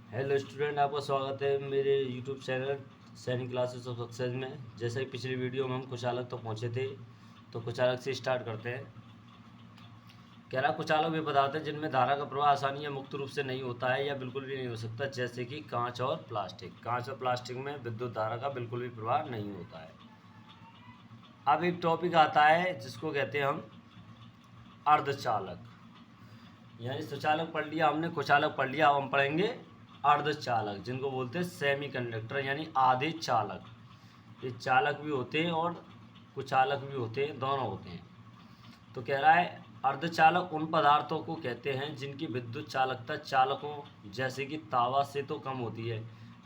Hello student, आपका स्वागत है मेरे यूट्यूब चैनल सैनिक क्लासेस ऑफ सक्सेस में। जैसे कि पिछली वीडियो में हम कुचालक तक पहुंचे थे, तो कुचालक से स्टार्ट करते हैं। कह रहा कुचालक वे पदार्थ हैं जिनमें धारा का प्रवाह आसानी या मुक्त रूप से नहीं होता है या बिल्कुल भी नहीं हो सकता, जैसे कि कांच और प्लास्टिक। कांच और प्लास्टिक में विद्युत धारा का बिल्कुल भी प्रवाह नहीं होता है। अब एक टॉपिक आता है जिसको कहते हैं हम अर्धचालक। यानी सुचालक पढ़ लिया हमने, कुचालक पढ़ लिया, अब हम पढ़ेंगे अर्धचालक, जिनको बोलते हैं सेमी कंडक्टर यानी आधे चालक। ये चालक भी होते हैं और कुचालक भी होते हैं, दोनों होते हैं। तो कह रहा है अर्धचालक उन पदार्थों को कहते हैं जिनकी विद्युत चालकता चालकों जैसे कि तावा से तो कम होती है,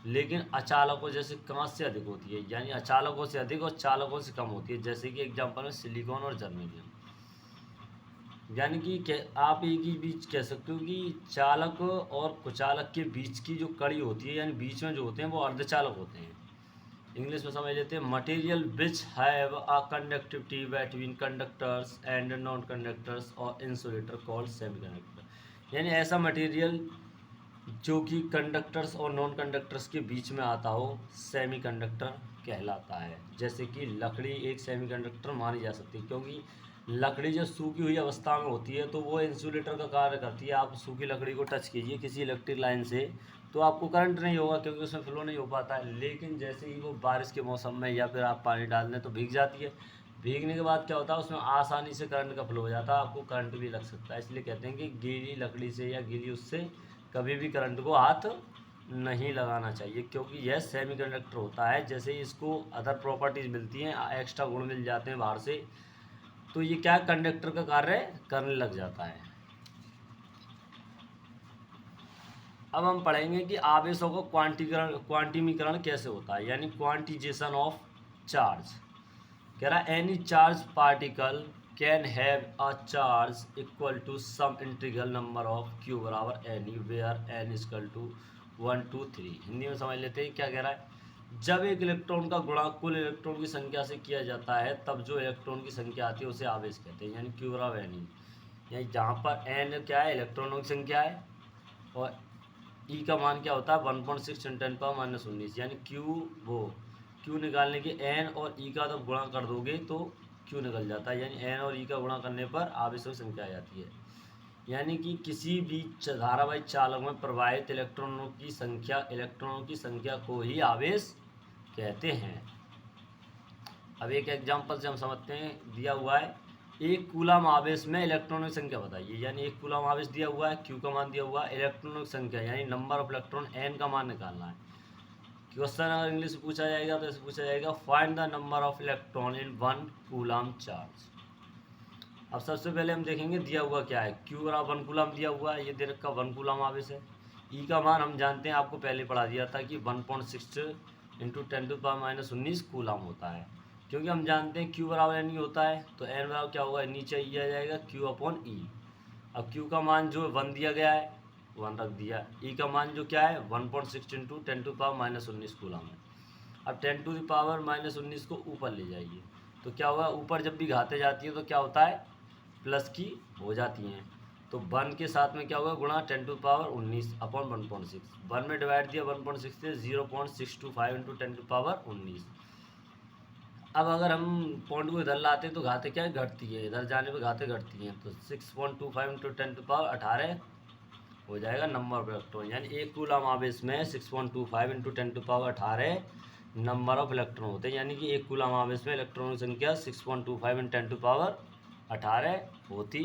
लेकिन अचालकों जैसे कांच से अधिक होती है। यानी अचालकों से अधिक और चालकों से कम होती है, जैसे कि एग्जाम्पल में सिलिकॉन और जर्मेनियम। यानी कि आप एक ही बीच कह सकते हो कि चालक और कुचालक के बीच की जो कड़ी होती है, यानी बीच में जो होते हैं, वो अर्धचालक होते हैं। इंग्लिश में समझ लेते हैं, material which have a conductivity between conductors and non conductors और इंसुलेटर कॉल्ड सेमीकंडक्टर। यानी ऐसा मटेरियल जो कि कंडक्टर्स और नॉन कंडक्टर्स के बीच में आता हो, सेमीकंडक्टर कहलाता है। जैसे कि लकड़ी एक सेमीकंडक्टर मानी जा सकती है, क्योंकि लकड़ी जब सूखी हुई अवस्था में होती है तो वो इंसुलेटर का कार्य करती है। आप सूखी लकड़ी को टच कीजिए किसी इलेक्ट्रिक लाइन से तो आपको करंट नहीं होगा, क्योंकि उसमें फ्लो नहीं हो पाता है। लेकिन जैसे ही वो बारिश के मौसम में या फिर आप पानी डाल दें तो भीग जाती है। भीगने के बाद क्या होता है, उसमें आसानी से करंट का फ्लो हो जाता है, आपको करंट भी लग सकता है। इसलिए कहते हैं कि गीली लकड़ी से या गीली उससे कभी भी करंट को हाथ नहीं लगाना चाहिए, क्योंकि यह सेमीकंडक्टर होता है। जैसे ही इसको अदर प्रॉपर्टीज़ मिलती हैं, एक्स्ट्रा गुण मिल जाते हैं बाहर से, तो ये क्या कंडक्टर का कार्य करने लग जाता है। अब हम पढ़ेंगे कि आवेशों को क्वांटिमीकरण कैसे होता है, यानी क्वांटिजेशन ऑफ चार्ज। कह रहा है any charge particle can have a charge equal to some integral number of Q बराबर any where N equal to 1 2 3। Hindi में समझ लेते हैं क्या कह रहा है। जब एक इलेक्ट्रॉन का गुणा कुल इलेक्ट्रॉन की संख्या से किया जाता है, तब जो इलेक्ट्रॉन की संख्या आती है उसे आवेश कहते हैं, यानी क्यू बराबर एनी। यानी जहाँ पर एन क्या है, इलेक्ट्रॉनों की संख्या है, और ई का मान क्या होता है 1.6 × 10⁻19। यानी क्यू निकालने के एन और ई का जब गुणा कर दोगे तो क्यू निकल जाता है। यानी एन और ई का गुणा करने पर आवेशों की संख्या आ जाती है। यानी कि किसी भी धारावाहिक चालक में प्रवाहित इलेक्ट्रॉनों की संख्या को ही आवेश कहते हैं। अब एक एग्जांपल से हम समझते हैं। दिया हुआ है एक कूलम आवेश में इलेक्ट्रॉनों की संख्या बताइए। यानी एक कूलम आवेश दिया हुआ है, क्यू का मान दिया हुआ है, इलेक्ट्रॉनों की संख्या यानी नंबर ऑफ इलेक्ट्रॉन एन का मान निकालना है। क्वेश्चन अगर इंग्लिश में पूछा जाएगा तो ऐसे पूछा जाएगा, find the number of electron in 1 coulomb charge. अब सबसे पहले हम देखेंगे दिया हुआ क्या है। क्यू बराबर 1 कूलम दिया हुआ है, ये दे रखा 1 कूलम आवेश है। ई का मान हम जानते हैं, आपको पहले पढ़ा दिया था कि 1.6 × 10⁻19 कूलम होता है। क्योंकि हम जानते हैं क्यू बराबर एन ई होता है, तो एन बराबर क्या होगा, नीचे ई आ जाएगा क्यू अपॉन ई। अब क्यू का मान जो 1 दिया गया है 1 रख दिया। ई का मान जो क्या है 1.6 × 10⁻19 कूलम है। अब 10⁻19 को ऊपर ले जाइए तो क्या होगा, ऊपर जब भी घाते जाती है तो क्या होता है, प्लस की हो जाती हैं। तो 1 के साथ में क्या होगा, गुणा 10⁻19 अपॉन 1.6। 1 में डिवाइड दिया 1.6 से 0.625 × 10⁻19। अब अगर हम पॉइंट को इधर लाते हैं तो घाते क्या है, घटती है, इधर जाने पे घाते घटती हैं। तो 6.25 × 10⁻18 हो जाएगा नंबर ऑफ इलेक्ट्रॉन। यानी एक कूलम आवेश में 6.25 × 10⁻18 नंबर ऑफ इलेक्ट्रॉन होते हैं। यानी कि एक कूलम आवेश में इलेक्ट्रॉनों की संख्या 6.25 × 10⁻18 होती